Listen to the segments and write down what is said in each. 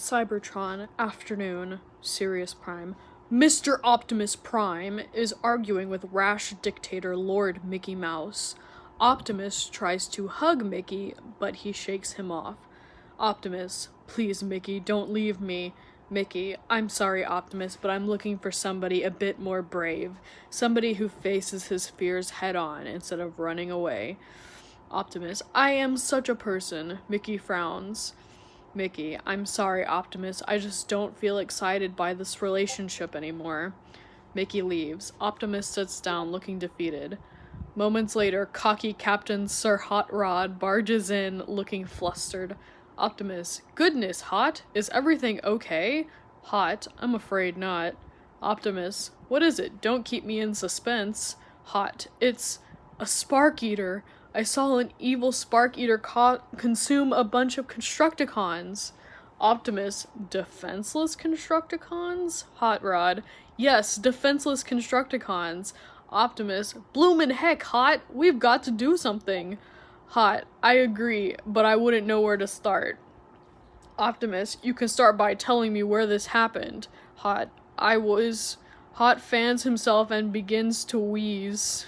Cybertron, afternoon, Sirius Prime. Mr. Optimus Prime is arguing with rash dictator Lord Mickey Mouse. Optimus tries to hug Mickey, but he shakes him off. Optimus, please, Mickey, don't leave me. Mickey, I'm sorry, Optimus, but I'm looking for somebody a bit more brave. Somebody who faces his fears head on instead of running away. Optimus, I am such a person. Mickey frowns. Mickey, I'm sorry, Optimus, I just don't feel excited by this relationship anymore. Mickey leaves. Optimus sits down, looking defeated. Moments later, cocky Captain Sir Hot Rod barges in, looking flustered. Optimus, goodness, Hot, is everything okay? Hot, I'm afraid not. Optimus, what is it? Don't keep me in suspense. Hot, it's a Spark Eater. I saw an evil Spark Eater consume a bunch of Constructicons. Optimus, defenseless Constructicons? Hot Rod, yes, defenseless Constructicons. Optimus, bloomin' heck, Hot, we've got to do something. Hot, I agree, but I wouldn't know where to start. Optimus, you can start by telling me where this happened. Hot, Hot fans himself and begins to wheeze.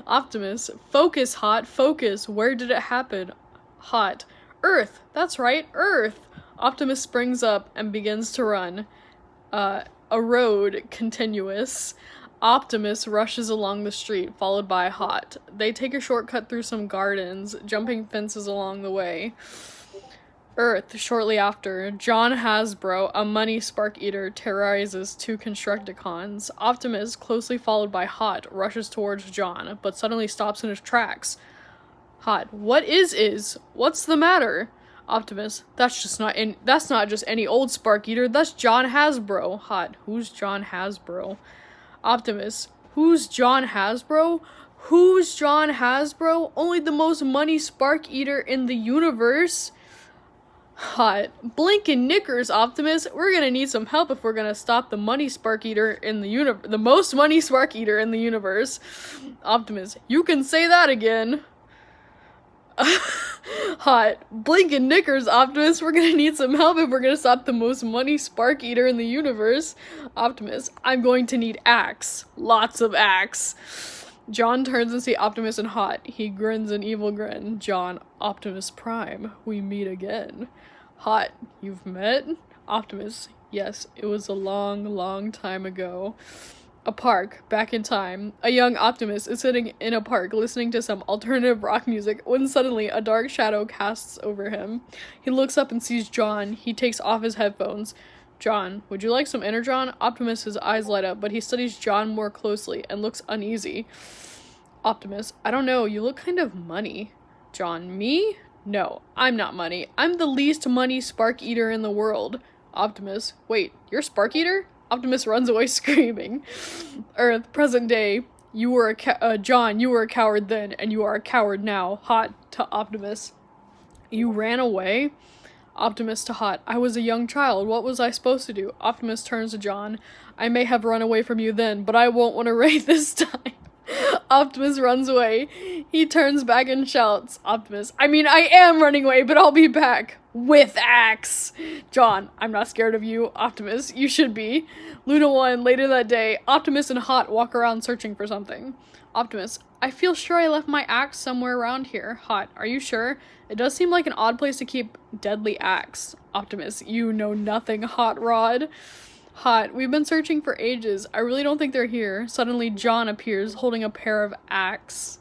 Optimus, focus, Hot, focus. Where did it happen? Hot, Earth, that's right, Earth. Optimus springs up and begins to run. A road, continuous. Optimus rushes along the street, followed by Hot. They take a shortcut through some gardens, jumping fences along the way. Earth, shortly after, John Hasbro, a money Spark Eater, terrorizes two Constructicons. Optimus, closely followed by Hot, rushes towards John, but suddenly stops in his tracks. Hot, what is? What's the matter? Optimus, that's not just any old Spark Eater, that's John Hasbro. Hot, who's John Hasbro? Optimus, who's John Hasbro? Who's John Hasbro? Only the most money Spark Eater in the universe. Hot, blinkin' knickers, Optimus. We're gonna need some help if we're gonna stop the money Spark Eater in the universe, the most money Spark Eater in the universe. Optimus, you can say that again. Hot, blinkin' knickers, Optimus. We're gonna need some help if we're gonna stop the most money Spark Eater in the universe. Optimus, I'm going to need axe. Lots of axe. John turns and sees Optimus and Hot. He grins an evil grin. John, Optimus Prime, we meet again. Hot, you've met? Optimus, yes, it was a long, long time ago. A park, back in time. A young Optimus is sitting in a park listening to some alternative rock music when suddenly a dark shadow casts over him. He looks up and sees John. He takes off his headphones. John, would you like some Energon? Optimus' eyes light up, but he studies John more closely and looks uneasy. Optimus, I don't know, you look kind of money. John, me? No, I'm not money. I'm the least money Spark Eater in the world. Optimus, wait, you're Spark Eater? Optimus runs away screaming. Earth, present day. You were John, you were a coward then, and you are a coward now. Hot to Optimus. You ran away? Optimus to Hot. I was a young child. What was I supposed to do? Optimus turns to John. I may have run away from you then, but I won't want to raid this time. Optimus runs away. He turns back and shouts. Optimus, I mean, I am running away, but I'll be back. With axe. John, I'm not scared of you. Optimus, you should be. Luna 1, later that day, Optimus and Hot walk around searching for something. Optimus, I feel sure I left my axe somewhere around here. Hot, are you sure? It does seem like an odd place to keep deadly axe. Optimus, you know nothing, Hot Rod. Hot, we've been searching for ages. I really don't think they're here. Suddenly, John appears, holding a pair of axe.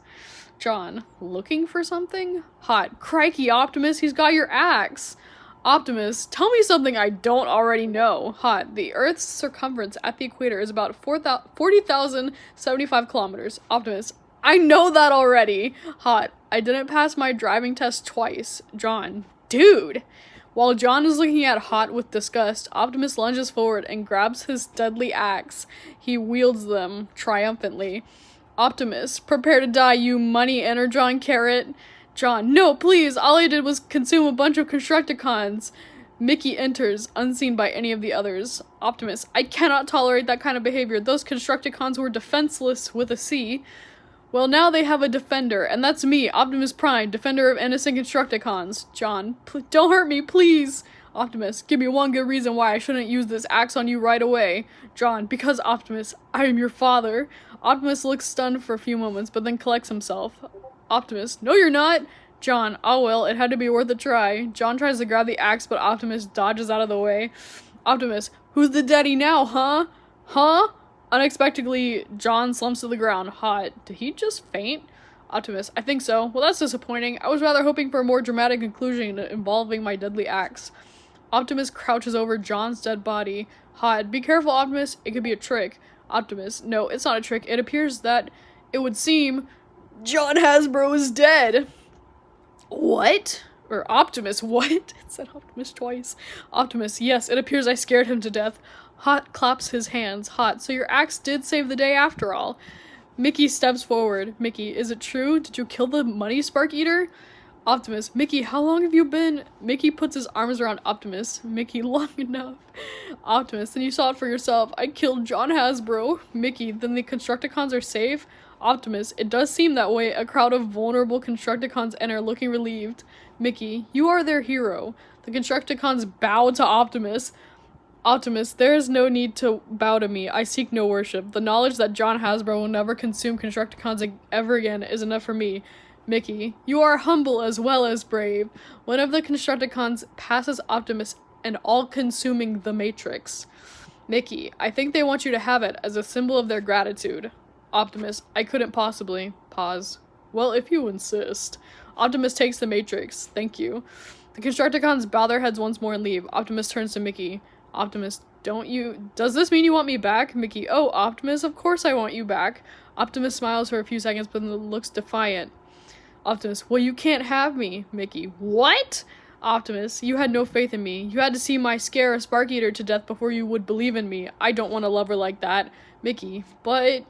John, looking for something? Hot, crikey, Optimus, he's got your axe. Optimus, tell me something I don't already know. Hot, the Earth's circumference at the equator is about 40,075 kilometers. Optimus, I know that already. Hot, I didn't pass my driving test twice. John, dude. While John is looking at Hot with disgust, Optimus lunges forward and grabs his deadly axe. He wields them triumphantly. Optimus, prepare to die, you money Energon carrot. John, no, please, all I did was consume a bunch of Constructicons. Mickey enters, unseen by any of the others. Optimus, I cannot tolerate that kind of behavior. Those Constructicons were defenseless with a C. Well, now they have a defender, and that's me, Optimus Prime, defender of innocent Constructicons. John, don't hurt me, please. Optimus, give me one good reason why I shouldn't use this axe on you right away. John, because Optimus, I am your father. Optimus looks stunned for a few moments, but then collects himself. Optimus, no you're not. John, oh well, it had to be worth a try. John tries to grab the axe, but Optimus dodges out of the way. Optimus, who's the daddy now, huh? Huh? Unexpectedly, John slumps to the ground. Hot. Did he just faint? Optimus, I think so. Well, that's disappointing. I was rather hoping for a more dramatic conclusion involving my deadly axe. Optimus crouches over John's dead body. Hot. Be careful, Optimus. It could be a trick. Optimus, no, it's not a trick. It appears that it would seem John Hasbro is dead. What? Or Optimus, what? It said Optimus twice. Optimus, yes, it appears I scared him to death. Hot claps his hands. Hot, so your axe did save the day after all. Mickey steps forward. Mickey, is it true? Did you kill the money spark eater? Optimus, Mickey, how long have you been? Mickey puts his arms around Optimus. Mickey, long enough. Optimus, then you saw it for yourself. I killed John Hasbro. Mickey, then the Constructicons are safe? Optimus, it does seem that way. A crowd of vulnerable Constructicons enter, looking relieved. Mickey, you are their hero. The Constructicons bow to Optimus. Optimus, there is no need to bow to me. I seek no worship. The knowledge that John Hasbro will never consume Constructicons ever again is enough for me. Mickey, you are humble as well as brave. One of the Constructicons passes Optimus and all-consuming the Matrix. Mickey, I think they want you to have it as a symbol of their gratitude. Optimus, I couldn't possibly. Pause. Well, if you insist. Optimus takes the Matrix. Thank you. The Constructicons bow their heads once more and leave. Optimus turns to Mickey. Optimus, does this mean you want me back? Mickey, oh, Optimus, of course I want you back. Optimus smiles for a few seconds, but then looks defiant. Optimus, well, you can't have me. Mickey, what? Optimus, you had no faith in me. You had to see my scare a Spark Eater to death before you would believe in me. I don't want a lover like that. Mickey, but...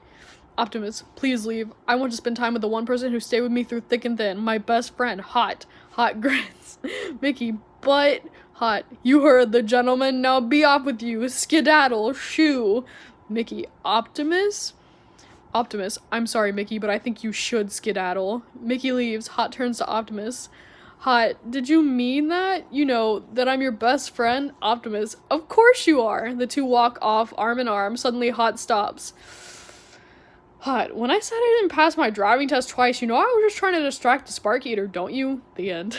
Optimus, please leave. I want to spend time with the one person who stayed with me through thick and thin. My best friend. Hot. Hot grins. Mickey, but... Hot. You heard the gentleman. Now be off with you. Skedaddle. Shoo. Mickey, Optimus? Optimus, I'm sorry, Mickey, but I think you should skedaddle. Mickey leaves. Hot turns to Optimus. Hot, did you mean that? You know, that I'm your best friend? Optimus, of course you are. The two walk off, arm in arm. Suddenly, Hot stops. Hot, when I said I didn't pass my driving test twice, you know I was just trying to distract the Spark Eater, don't you? The end.